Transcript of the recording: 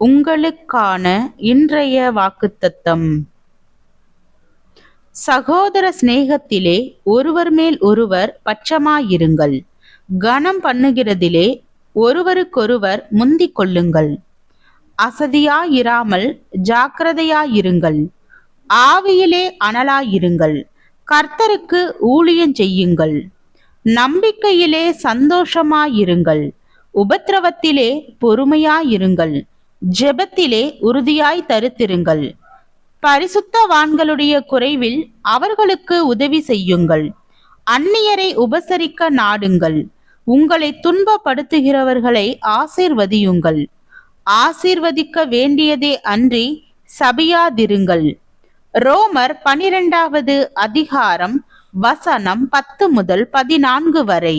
உங்களுக்கான இன்றைய வாக்குத்தத்தம். சகோதர சிநேகத்திலே ஒருவர் மேல் ஒருவர் பட்சமாயிருங்கள். கனம் பண்ணுகிறதிலே ஒருவருக்கொருவர் முந்திக் கொள்ளுங்கள். அசதியாயிராமல் ஜாக்கிரதையாயிருங்கள். ஆவியிலே அனலாயிருங்கள். கர்த்தருக்கு ஊழியம் செய்யுங்கள். நம்பிக்கையிலே சந்தோஷமாயிருங்கள். உபத்திரவத்திலே பொறுமையாயிருங்கள். ஜெபத்திலே உறுதியாய் தரித்திருங்கள். பரிசுத்தவான்களுடைய குறைவில் அவர்களுக்கு உதவி செய்யுங்கள். அந்நியரை உபசரிக்க நாடுங்கள். உங்களை துன்பப்படுத்துகிறவர்களை ஆசீர்வதியுங்கள். ஆசீர்வதிக்க வேண்டியதே அன்றி சபியாதிருங்கள். ரோமர் 12வது அதிகாரம் வசனம் 10 முதல் 14 வரை.